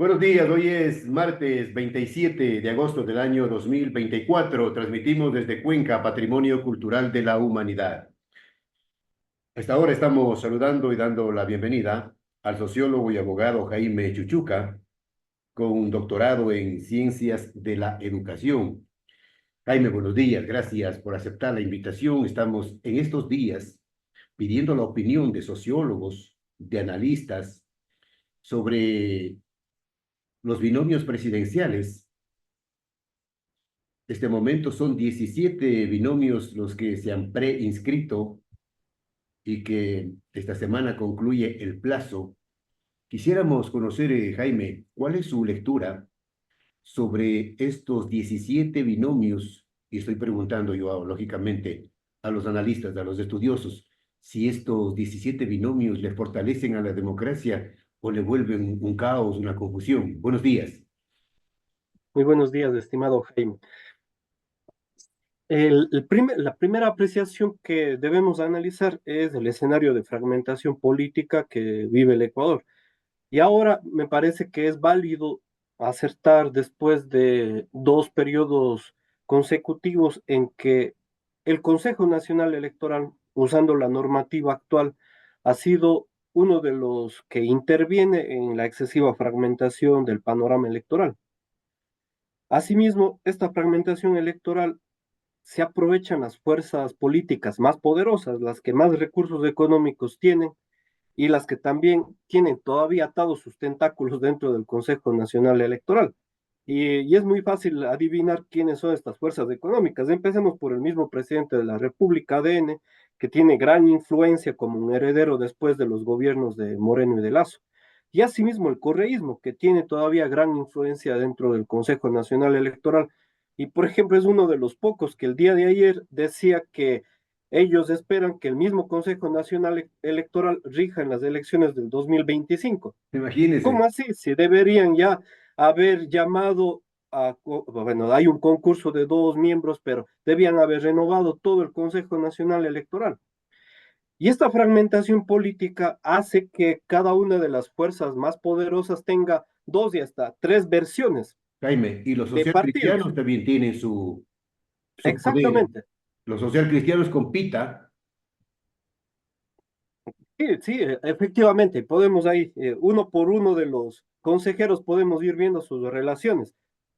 Buenos días, hoy es martes 27 de agosto del año 2024. Transmitimos desde Cuenca, Patrimonio Cultural de la Humanidad. Hasta ahora estamos saludando y dando la bienvenida al sociólogo y abogado Jaime Chuchuca, con un doctorado en Ciencias de la Educación. Jaime, buenos días, gracias por aceptar la invitación. Estamos en estos días pidiendo la opinión de sociólogos, de analistas sobre los binomios presidenciales. Este momento son 17 binomios los que se han preinscrito y que esta semana concluye el plazo. Quisiéramos conocer, Jaime, cuál es su lectura sobre estos 17 binomios, y estoy preguntando yo, lógicamente, a los analistas, a los estudiosos, si estos 17 binomios le fortalecen a la democracia o le vuelven un caos, una confusión. Buenos días. Muy buenos días, estimado Jaime. La primera apreciación que debemos analizar es el escenario de fragmentación política que vive el Ecuador. Y ahora me parece que es válido acertar después de dos periodos consecutivos en que el Consejo Nacional Electoral, usando la normativa actual, ha sido uno de los que interviene en la excesiva fragmentación del panorama electoral. Asimismo, esta fragmentación electoral se aprovechan las fuerzas políticas más poderosas, las que más recursos económicos tienen y las que también tienen todavía atados sus tentáculos dentro del Consejo Nacional Electoral. Y es muy fácil adivinar quiénes son estas fuerzas económicas. Empecemos por el mismo presidente de la República, ADN, que tiene gran influencia como un heredero después de los gobiernos de Moreno y de Lazo. Y asimismo el correísmo, que tiene todavía gran influencia dentro del Consejo Nacional Electoral. Y por ejemplo, es uno de los pocos que el día de ayer decía que ellos esperan que el mismo Consejo Nacional Electoral rija en las elecciones del 2025. ¿Cómo Imagínense. así? Si deberían ya haber llamado bueno, hay un concurso de dos miembros, pero debían haber renovado todo el Consejo Nacional Electoral. Y esta fragmentación política hace que cada una de las fuerzas más poderosas tenga dos y hasta tres versiones Jaime, y los de partidos. socialcristianos también tienen su poder. Exactamente. Los socialcristianos con Pita, Sí, sí, efectivamente, podemos ahí, uno por uno de los consejeros, podemos ir viendo sus relaciones.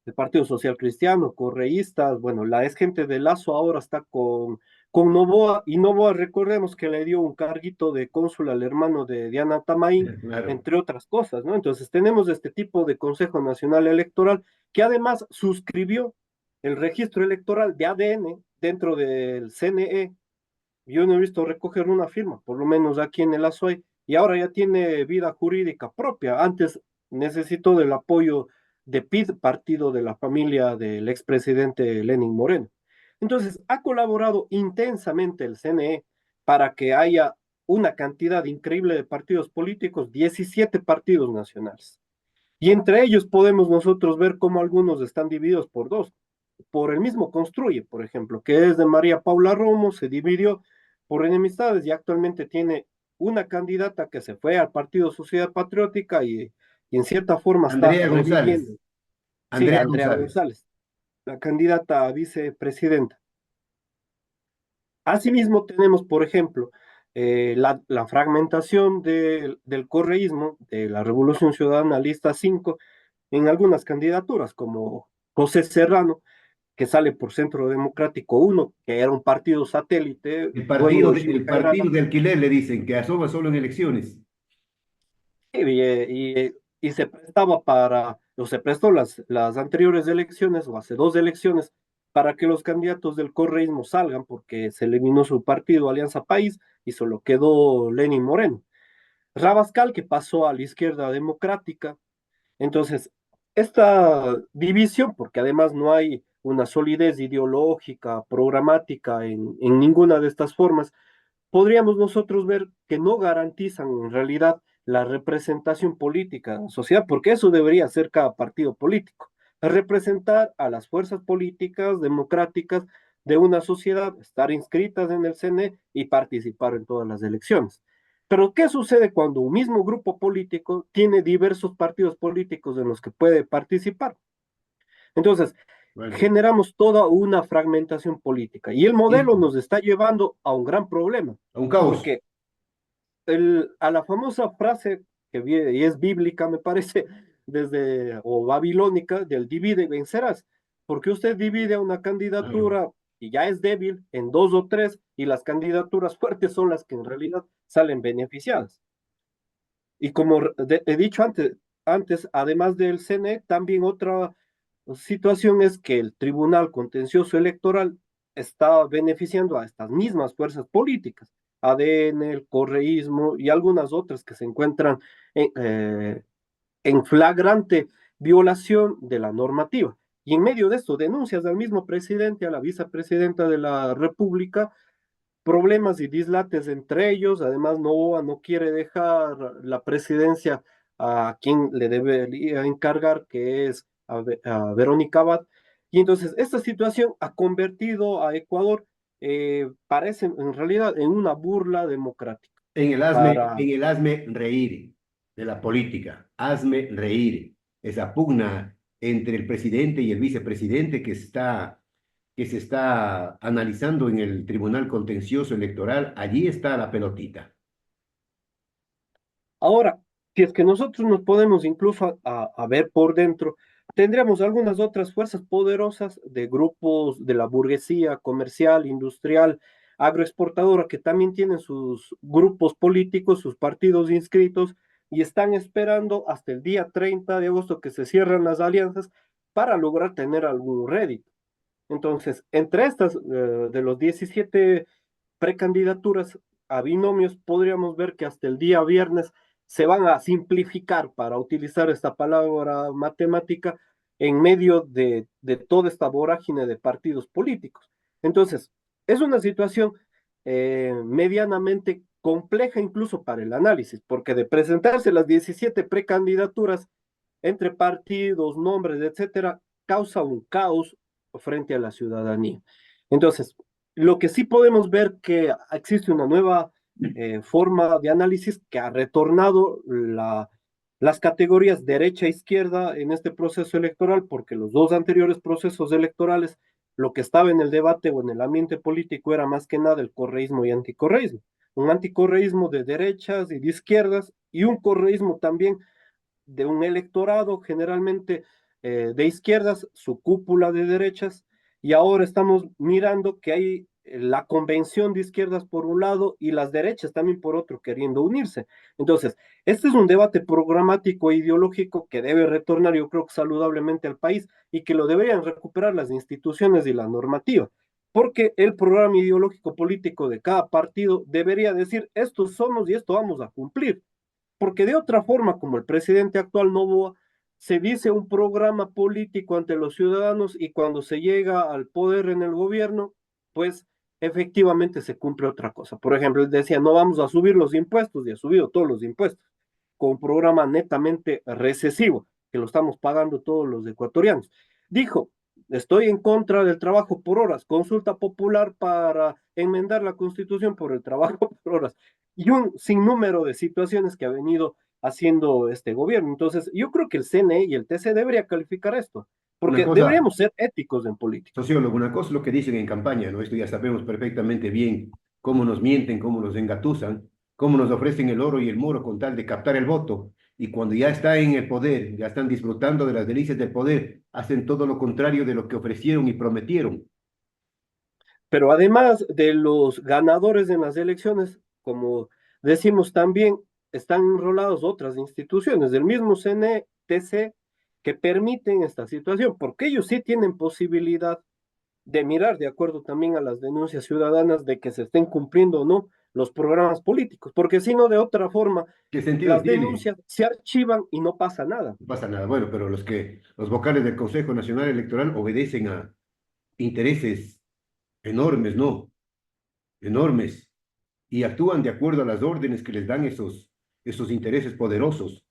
El Partido Social Cristiano, correístas, bueno, la ex gente de Lazo ahora está con Novoa, y Novoa, recordemos que le dio un carguito de cónsul al hermano de Diana Tamaín, claro. entre otras cosas, ¿no? Entonces tenemos este tipo de Consejo Nacional Electoral que además suscribió el registro electoral de ADN dentro del CNE. Yo no he visto recoger una firma, por lo menos aquí en el Azuay, y ahora ya tiene vida jurídica propia. Antes necesitó del apoyo de PID, partido de la familia del expresidente Lenin Moreno. Entonces, ha colaborado intensamente el CNE para que haya una cantidad increíble de partidos políticos, 17 partidos nacionales. Y entre ellos podemos nosotros ver cómo algunos están divididos por dos. Por el mismo Construye, por ejemplo, que es de María Paula Romo, se dividió por enemistades y actualmente tiene una candidata que se fue al Partido Sociedad Patriótica y en cierta forma está Andrea reviviendo. González. Sí, Andrea Andrea González. González, la candidata a vicepresidenta. Asimismo, tenemos, por ejemplo, la fragmentación del correísmo, de la Revolución Ciudadana Lista 5, en algunas candidaturas, como José Serrano, que sale por Centro Democrático uno, que era un partido satélite, dueño de Gil El partido Cairala, de alquiler le dicen que asoma solo en elecciones. y se prestaba o se prestó las anteriores elecciones, o hace dos elecciones, para que los candidatos del correísmo salgan, porque se eliminó su partido, Alianza País, y solo quedó Lenin Moreno. Rabascal, que pasó a la izquierda democrática. Entonces, esta división, porque además no hay una solidez ideológica, programática en ninguna de estas formas, podríamos nosotros ver que no garantizan en realidad la representación política de la sociedad, porque eso debería ser cada partido político, representar a las fuerzas políticas democráticas de una sociedad, estar inscritas en el CNE y participar en todas las elecciones. Pero ¿qué sucede cuando un mismo grupo político tiene diversos partidos políticos en los que puede participar? Entonces, Bueno, generamos toda una fragmentación política y el modelo y nos está llevando a un gran problema, a un caos. porque a la famosa frase que viene, y es bíblica, me parece, desde, o babilónica, del divide y vencerás, porque usted divide a una Claro. candidatura y ya es débil en dos o tres, y las candidaturas fuertes son las que en realidad salen beneficiadas. Y como he dicho antes, además del CNE, también otra situación es que el Tribunal Contencioso Electoral está beneficiando a estas mismas fuerzas políticas, ADN, el correísmo y algunas otras que se encuentran en flagrante violación de la normativa. Y en medio de esto, denuncias al mismo presidente, a la vicepresidenta de la República, problemas y dislates entre ellos. Además, Novoa no quiere dejar la presidencia a quien le debería encargar, que es a Verónica Abad. Y entonces, esta situación ha convertido a Ecuador, parece en realidad, en una burla democrática. En Para el hazme reír de la política, hazme reír, esa pugna entre el presidente y el vicepresidente que se está analizando en el Tribunal Contencioso Electoral, allí está la pelotita. Ahora, si es que nosotros nos podemos incluso a ver por dentro, tendríamos algunas otras fuerzas poderosas de grupos de la burguesía comercial, industrial, agroexportadora, que también tienen sus grupos políticos, sus partidos inscritos, y están esperando hasta el día 30 de agosto que se cierran las alianzas para lograr tener algún rédito. Entonces, entre estas, de los 17 precandidaturas a binomios, podríamos ver que hasta el día viernes se van a simplificar, para utilizar esta palabra matemática, en medio de toda esta vorágine de partidos políticos. Entonces, es una situación medianamente compleja incluso para el análisis, porque de presentarse las 17 precandidaturas entre partidos, nombres, etcétera, causa un caos frente a la ciudadanía. Entonces, lo que sí podemos ver que existe una nueva forma de análisis que ha retornado las categorías derecha e izquierda en este proceso electoral, porque los dos anteriores procesos electorales, lo que estaba en el debate o en el ambiente político era más que nada el correísmo y anticorreísmo. Un anticorreísmo de derechas y de izquierdas, y un correísmo también de un electorado generalmente de izquierdas, su cúpula de derechas, y ahora estamos mirando que hay la convención de izquierdas por un lado y las derechas también por otro queriendo unirse. Entonces, este es un debate programático e ideológico que debe retornar, yo creo que saludablemente al país, y que lo deberían recuperar las instituciones y la normativa, porque el programa ideológico político de cada partido debería decir: estos somos y esto vamos a cumplir, porque de otra forma, como el presidente actual Novoa, se dice un programa político ante los ciudadanos, y cuando se llega al poder en el gobierno, pues efectivamente se cumple otra cosa. Por ejemplo, él decía: no vamos a subir los impuestos, y ha subido todos los impuestos, con un programa netamente recesivo, que lo estamos pagando todos los ecuatorianos. Dijo: estoy en contra del trabajo por horas, consulta popular para enmendar la constitución por el trabajo por horas, y un sinnúmero de situaciones que ha venido haciendo este gobierno. Entonces, yo creo que el CNE y el TC debería calificar esto, Una porque cosa, deberíamos ser éticos en política. sociólogo, una cosa es lo que dicen en campaña, ¿no? Esto ya sabemos perfectamente bien cómo nos mienten, cómo nos engatusan, cómo nos ofrecen el oro y el moro con tal de captar el voto. Y cuando ya está en el poder, ya están disfrutando de las delicias del poder, hacen todo lo contrario de lo que ofrecieron y prometieron. Pero además de los ganadores en las elecciones, como decimos también, están enrolados otras instituciones del mismo CNE, TC, que permiten esta situación, porque ellos sí tienen posibilidad de mirar, de acuerdo también a las denuncias ciudadanas, de que se estén cumpliendo o no los programas políticos, porque si no, de otra forma, ¿Qué sentido las tiene? denuncias se archivan y no pasa nada. No pasa nada. Bueno, pero los vocales del Consejo Nacional Electoral obedecen a intereses enormes, ¿no? Enormes. Y actúan de acuerdo a las órdenes que les dan esos intereses poderosos.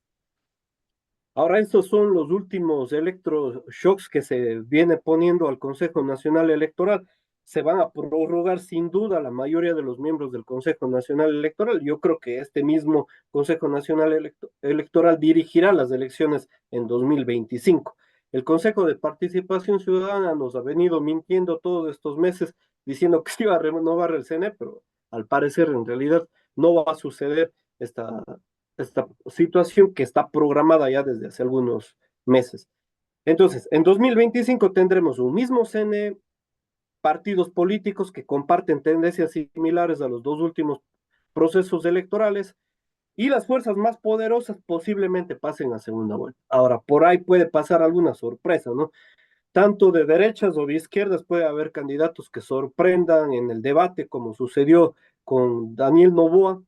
Ahora, estos son los últimos electroshocks que se viene poniendo al Consejo Nacional Electoral. se van a prorrogar sin duda la mayoría de los miembros del Consejo Nacional Electoral. Yo creo que este mismo Consejo Nacional Electoral dirigirá las elecciones en 2025. El Consejo de Participación Ciudadana nos ha venido mintiendo todos estos meses diciendo que se iba a renovar el CNE, pero al parecer en realidad no va a suceder esta situación que está programada ya desde hace algunos meses. Entonces, en 2025 tendremos un mismo CNE, partidos políticos que comparten tendencias similares a los dos últimos procesos electorales y las fuerzas más poderosas posiblemente pasen a segunda vuelta. Ahora, por ahí puede pasar alguna sorpresa, ¿no? Tanto de derechas o de izquierdas puede haber candidatos que sorprendan en el debate, como sucedió con Daniel Noboa,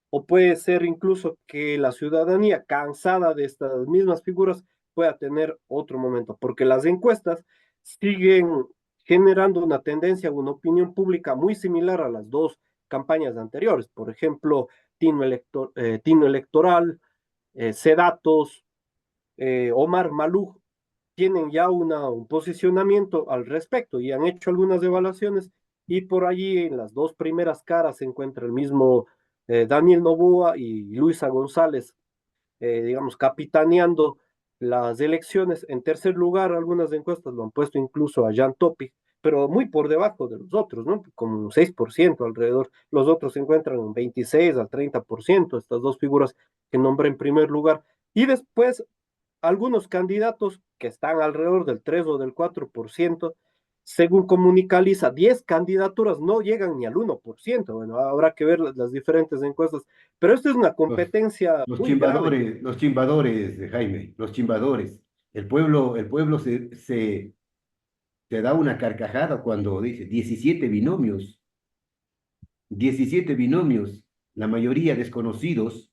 o puede ser incluso que la ciudadanía, cansada de estas mismas figuras, pueda tener otro momento, porque las encuestas siguen generando una tendencia, una opinión pública muy similar a las dos campañas anteriores. Por ejemplo, Tino Electoral, Sedatos, Omar Maluf tienen ya un posicionamiento al respecto y han hecho algunas evaluaciones y por allí en las dos primeras caras se encuentra el mismo Daniel Noboa y Luisa González, digamos, capitaneando las elecciones. En tercer lugar, algunas encuestas lo han puesto incluso a Jan Topic, pero muy por debajo de los otros, ¿no? Como un 6% alrededor. Los otros se encuentran en 26 al 30%, estas dos figuras que nombré en primer lugar. Y después algunos candidatos que están alrededor del 3 o del 4%, según Comunicaliza, 10 candidaturas no llegan ni al 1%. Bueno, habrá que ver las diferentes encuestas, pero esto es una Los, competencia muy grave. los chimbadores, Jaime, los chimbadores. El pueblo se da una carcajada cuando dice 17 binomios, 17 binomios, la mayoría desconocidos,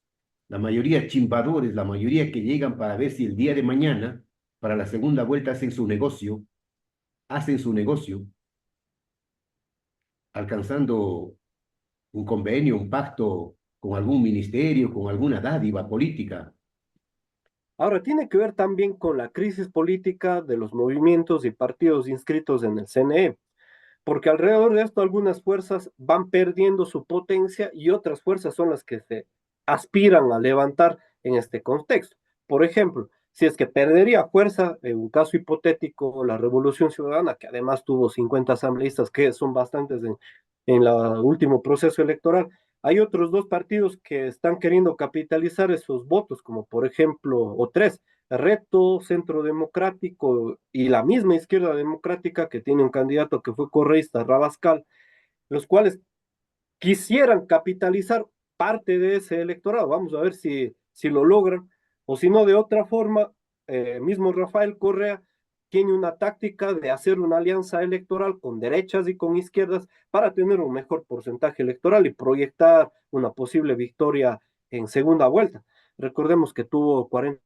la mayoría chimbadores, la mayoría que llegan para ver si el día de mañana, para la segunda vuelta, hacen su negocio, alcanzando un convenio, un pacto con algún ministerio, con alguna dádiva política. Ahora, tiene que ver también con la crisis política de los movimientos y partidos inscritos en el CNE, porque alrededor de esto algunas fuerzas van perdiendo su potencia y otras fuerzas son las que se aspiran a levantar en este contexto. Por ejemplo, si es que perdería fuerza, en un caso hipotético, la Revolución Ciudadana, que además tuvo 50 asambleístas, que son bastantes en el último proceso electoral, hay otros dos partidos que están queriendo capitalizar esos votos, como por ejemplo, o tres, Reto, Centro Democrático y la misma Izquierda Democrática que tiene un candidato que fue correísta, Rabascal, los cuales quisieran capitalizar parte de ese electorado. Vamos a ver si lo logran, o si no, de otra forma, mismo Rafael Correa tiene una táctica de hacer una alianza electoral con derechas y con izquierdas para tener un mejor porcentaje electoral y proyectar una posible victoria en segunda vuelta. Recordemos que tuvo 40%,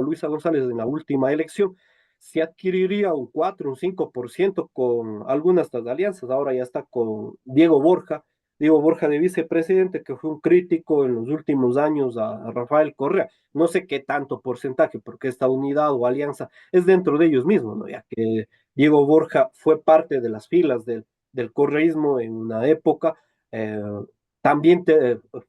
Luisa González en la última elección, se adquiriría un 4, un 5% con algunas de estas alianzas. Ahora ya está con Diego Borja de vicepresidente, que fue un crítico en los últimos años a Rafael Correa. No sé qué tanto porcentaje, porque esta unidad o alianza es dentro de ellos mismos, ¿no? Ya que Diego Borja fue parte de las filas del correísmo en una época. eh, También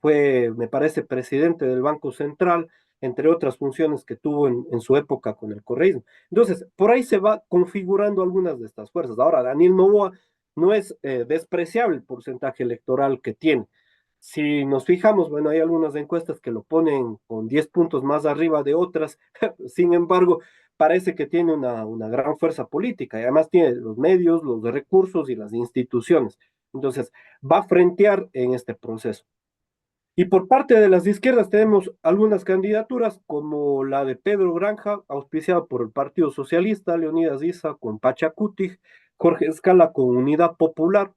fue, me parece, presidente del Banco Central, entre otras funciones que tuvo en su época con el correísmo. Entonces, por ahí se va configurando algunas de estas fuerzas. Ahora, Daniel Noboa no es despreciable el porcentaje electoral que tiene. Si nos fijamos, bueno, hay algunas encuestas que lo ponen con 10 puntos más arriba de otras, sin embargo, parece que tiene una gran fuerza política y además tiene los medios, los recursos y las instituciones. Entonces, va a frentear en este proceso. Y por parte de las izquierdas tenemos algunas candidaturas como la de Pedro Granja, auspiciado por el Partido Socialista, Leonidas Issa con Pachacuti, Jorge Escala con Unidad Popular,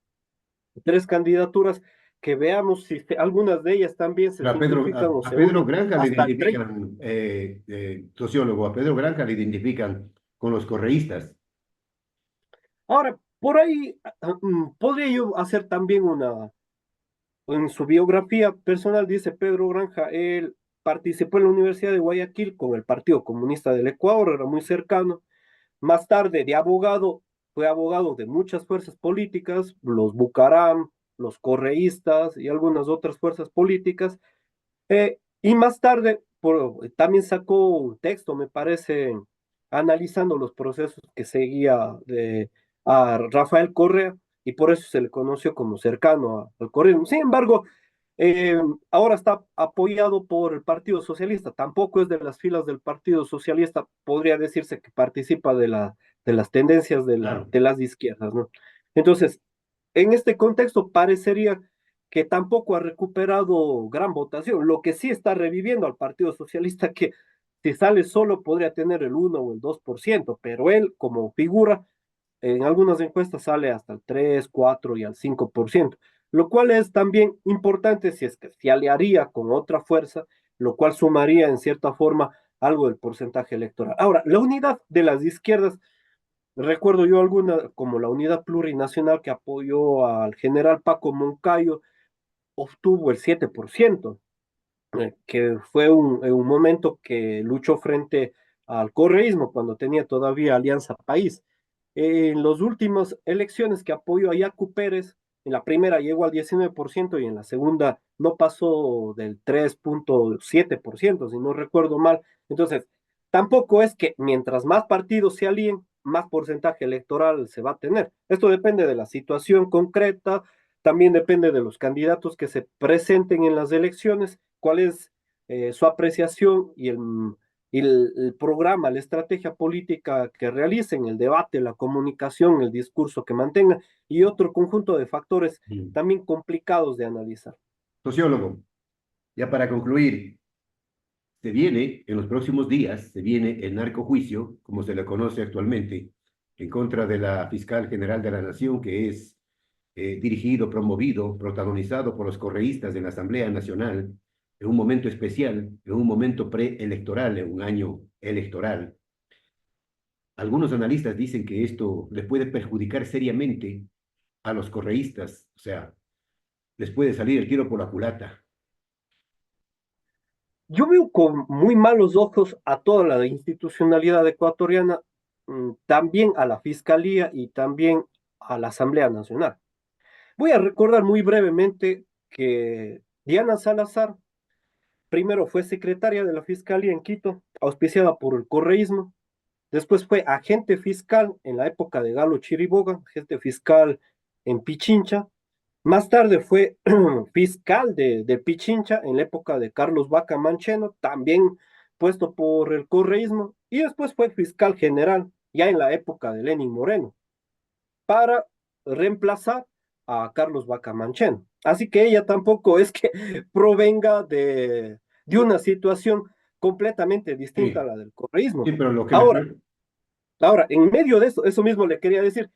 tres candidaturas que veamos si algunas de ellas también se Pero a Pedro, simplifican o a se Pedro unen Granja le hasta el 30. identifican, sociólogo, a Pedro Granja le identifican con los correístas. Ahora, por ahí podría yo hacer también en su biografía personal dice Pedro Granja, él participó en la Universidad de Guayaquil con el Partido Comunista del Ecuador, era muy cercano. Más tarde, de abogado, fue abogado de muchas fuerzas políticas, los Bucaram, los correístas y algunas otras fuerzas políticas. Y más tarde también sacó un texto, me parece, analizando los procesos que seguía a Rafael Correa, y por eso se le conoció como cercano al correísmo. Sin embargo, ahora está apoyado por el Partido Socialista. Tampoco es de las filas del Partido Socialista, podría decirse que participa de las tendencias Claro. de las izquierdas, ¿no? Entonces, en este contexto parecería que tampoco ha recuperado gran votación. Lo que sí está reviviendo al Partido Socialista, que si sale solo podría tener el 1 o el 2%, pero él como figura en algunas encuestas sale hasta el 3, 4 y al 5%, lo cual es también importante si es que se aliaría con otra fuerza, lo cual sumaría en cierta forma algo del porcentaje electoral. Ahora, la unidad de las izquierdas, recuerdo yo alguna, como la unidad plurinacional que apoyó al general Paco Moncayo, obtuvo el 7%, que fue un momento que luchó frente al correísmo cuando tenía todavía Alianza País. En las últimas elecciones que apoyó a Yacu Pérez, en la primera llegó al 19% y en la segunda no pasó del 3,7%, si no recuerdo mal. Entonces, tampoco es que mientras más partidos se alíen, más porcentaje electoral se va a tener. Esto depende de la situación concreta, también depende de los candidatos que se presenten en las elecciones, cuál es su apreciación y el programa, la estrategia política que realicen, el debate, la comunicación, el discurso que mantengan y otro conjunto de factores Mm. también complicados de analizar. Sociólogo, ya para concluir, se viene, en los próximos días, se viene el narcojuicio, como se le conoce actualmente, en contra de la fiscal general de la Nación, que es dirigido, promovido, protagonizado por los correístas de la Asamblea Nacional, en un momento especial, en un momento preelectoral, en un año electoral. Algunos analistas dicen que esto les puede perjudicar seriamente a los correístas, o sea, les puede salir el tiro por la culata. Yo veo con muy malos ojos a toda la institucionalidad ecuatoriana, también a la Fiscalía y también a la Asamblea Nacional. Voy a recordar muy brevemente que Diana Salazar primero fue secretaria de la Fiscalía en Quito, auspiciada por el correísmo. Después fue agente fiscal en la época de Galo Chiriboga, agente fiscal en Pichincha. Más tarde fue fiscal de Pichincha en la época de Carlos Vaca Mancheno, también puesto por el correísmo. Y después fue fiscal general, ya en la época de Lenín Moreno, para reemplazar a Carlos Vaca Mancheno. Así que ella tampoco es que provenga de una situación completamente distinta a Sí, la del correísmo. sí, pero lo que Ahora, le... Ahora, en medio de eso mismo le quería decir,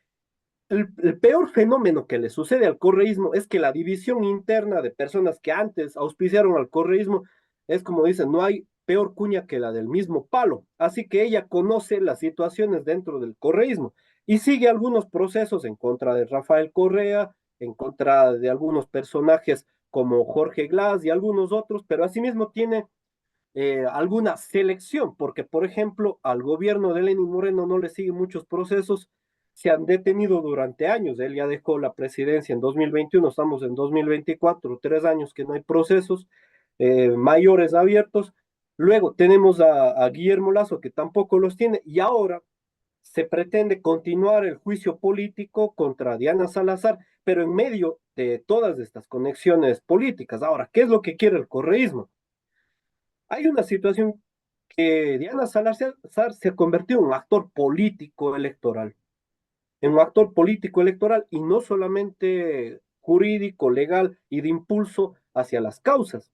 el peor fenómeno que le sucede al correísmo es que la división interna de personas que antes auspiciaron al correísmo es como dicen, no hay peor cuña que la del mismo palo. Así que ella conoce las situaciones dentro del correísmo y sigue algunos procesos en contra de Rafael Correa, en contra de algunos personajes como Jorge Glass y algunos otros, pero asimismo tiene alguna selección, porque por ejemplo al gobierno de Lenín Moreno no le siguen muchos procesos, se han detenido durante años, él ya dejó la presidencia en 2021, estamos en 2024, 3 años que no hay procesos mayores abiertos, luego tenemos a Guillermo Lazo que tampoco los tiene y ahora se pretende continuar el juicio político contra Diana Salazar, pero en medio de todas estas conexiones políticas. Ahora, ¿qué es lo que quiere el correísmo? Hay una situación que Diana Salazar se convirtió en un actor político electoral, en un actor político electoral y no solamente jurídico, legal y de impulso hacia las causas.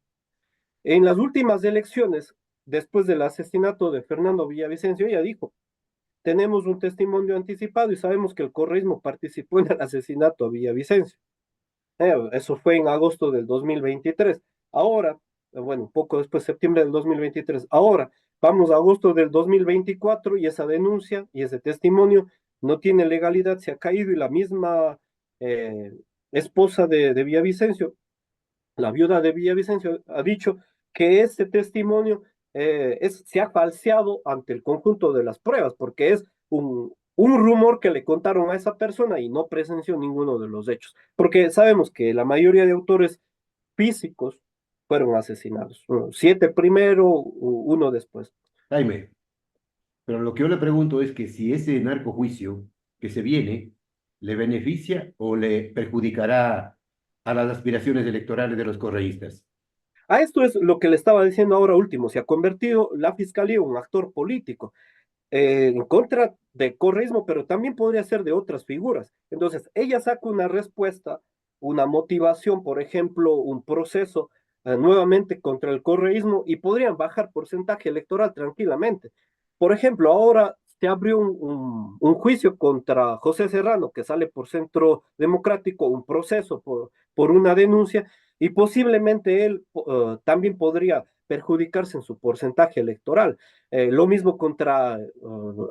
En las últimas elecciones, después del asesinato de Fernando Villavicencio, ella dijo, tenemos un testimonio anticipado y sabemos que el correísmo participó en el asesinato a Villavicencio. Eso fue en agosto del 2023. Ahora, bueno, un poco después, septiembre del 2023. Ahora, vamos a agosto del 2024 y esa denuncia y ese testimonio no tiene legalidad, se ha caído y la misma eh, esposa de Villavicencio, la viuda de Villavicencio, ha dicho que este testimonio se ha falseado ante el conjunto de las pruebas, porque es un rumor que le contaron a esa persona y no presenció ninguno de los hechos, porque sabemos que la mayoría de autores físicos fueron asesinados, siete primero, uno después. Jaime, pero lo que yo le pregunto es que si ese narcojuicio que se viene le beneficia o le perjudicará a las aspiraciones electorales de los correístas. A esto es lo que le estaba diciendo ahora último, se ha convertido la fiscalía en un actor político en contra de correísmo, pero también podría ser de otras figuras. Entonces, ella saca una respuesta, una motivación, por ejemplo, un proceso nuevamente contra el correísmo y podrían bajar porcentaje electoral tranquilamente. Por ejemplo, ahora se abrió un juicio contra José Serrano, que sale por Centro Democrático, un proceso por una denuncia, y posiblemente él también podría perjudicarse en su porcentaje electoral. Lo mismo contra,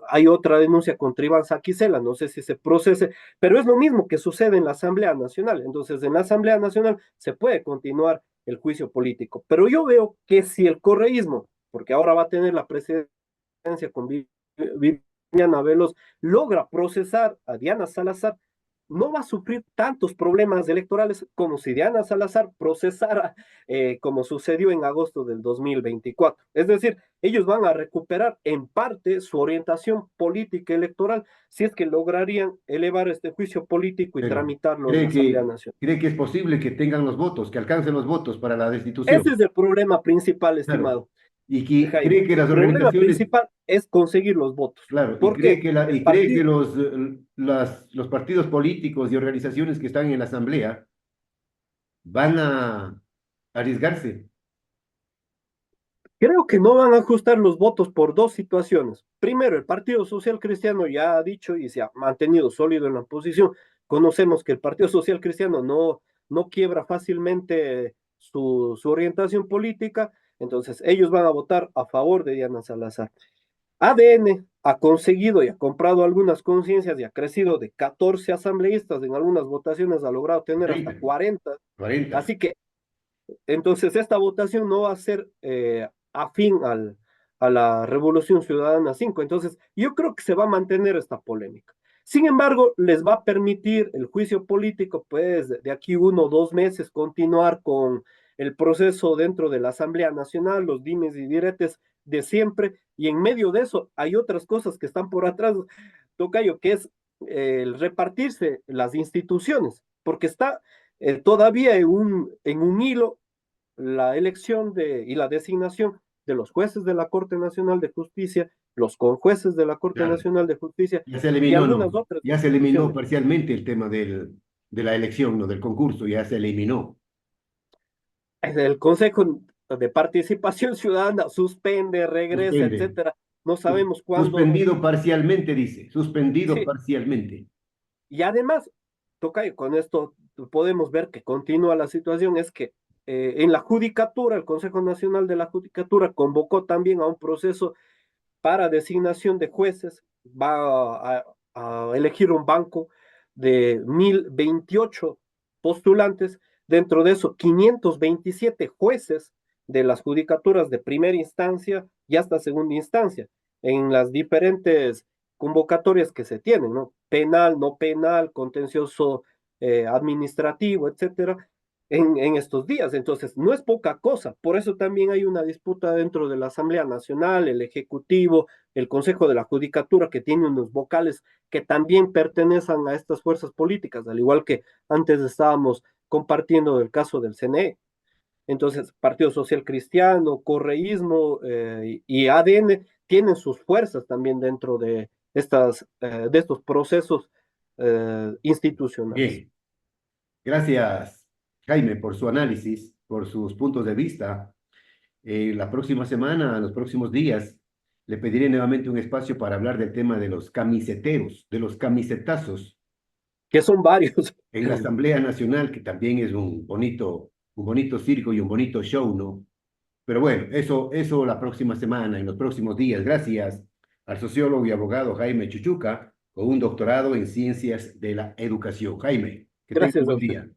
hay otra denuncia contra Iván Saquicela, no sé si se procese, pero es lo mismo que sucede en la Asamblea Nacional. Entonces, en la Asamblea Nacional se puede continuar el juicio político, pero yo veo que si el correísmo, porque ahora va a tener la presidencia con Viviana Velos, logra procesar a Diana Salazar, no va a sufrir tantos problemas electorales como si Diana Salazar procesara como sucedió en agosto del 2024. Es decir, ellos van a recuperar en parte su orientación política electoral si es que lograrían elevar este juicio político y Pero tramitarlo en la cree Asamblea que, Nacional. cree que es posible que tengan los votos, que alcancen los votos para la Ese destitución. es el problema principal, Claro. estimado Y que Jaime. cree que El las problema organizaciones, principal es conseguir los votos. claro, y ¿Por cree qué? que, El y cree que partido, los partidos políticos y organizaciones que están en la asamblea van a arriesgarse. creo que no van a ajustar los votos por dos situaciones. Primero, el Partido Social Cristiano ya ha dicho y se ha mantenido sólido en la posición. Conocemos que el Partido Social Cristiano no quiebra fácilmente su orientación política, entonces ellos van a votar a favor de Diana Salazar. ADN ha conseguido y ha comprado algunas conciencias y ha crecido de 14 asambleístas, en algunas votaciones ha logrado tener hasta 30, 40. 40. Así que entonces, esta votación no va a ser afín a la Revolución Ciudadana 5. Entonces, yo creo que se va a mantener esta polémica. Sin embargo, les va a permitir el juicio político, pues, de aquí 1 o 2 meses, continuar con el proceso dentro de la Asamblea Nacional, los dimes y diretes de siempre. Y en medio de eso, hay otras cosas que están por atrás, Tocayo, que es el repartirse las instituciones, porque está todavía en un hilo la elección y la designación de los jueces de la Corte Nacional de Justicia, los conjueces de la Corte Claro. Nacional de Justicia Ya se y eliminó, algunas ¿no? otras Ya se eliminó instituciones. parcialmente el tema de la elección, ¿no? Del concurso, ya se eliminó. El Consejo de Participación Ciudadana suspende, regresa, Suspende. etcétera. No sabemos cuándo. Suspendido parcialmente, dice. Suspendido Sí, parcialmente. y además, Tocayo, con esto podemos ver que continúa la situación, es que en la Judicatura, el Consejo Nacional de la Judicatura convocó también a un proceso para designación de jueces, va a elegir un banco de 1.028 postulantes, dentro de eso 527 jueces de las judicaturas de primera instancia y hasta segunda instancia, en las diferentes convocatorias que se tienen, ¿no? Penal, no penal, contencioso administrativo, etcétera, en estos días. Entonces, no es poca cosa. Por eso también hay una disputa dentro de la Asamblea Nacional, el Ejecutivo, el Consejo de la Judicatura, que tiene unos vocales que también pertenecen a estas fuerzas políticas, al igual que antes estábamos compartiendo el caso del CNE. Entonces, Partido Social Cristiano, Correísmo y ADN tienen sus fuerzas también dentro de estos procesos institucionales. Bien. Gracias, Jaime, por su análisis, por sus puntos de vista. La próxima semana, los próximos días, le pediré nuevamente un espacio para hablar del tema de los camiseteros, de los camisetazos Que son varios. en la Asamblea Nacional, que también es un bonito circo y un bonito show, ¿no? Pero bueno, eso la próxima semana, en los próximos días. Gracias al sociólogo y abogado Jaime Chuchuca, con un doctorado en ciencias de la educación. Jaime, que tenga un Gracias a buen usted. día.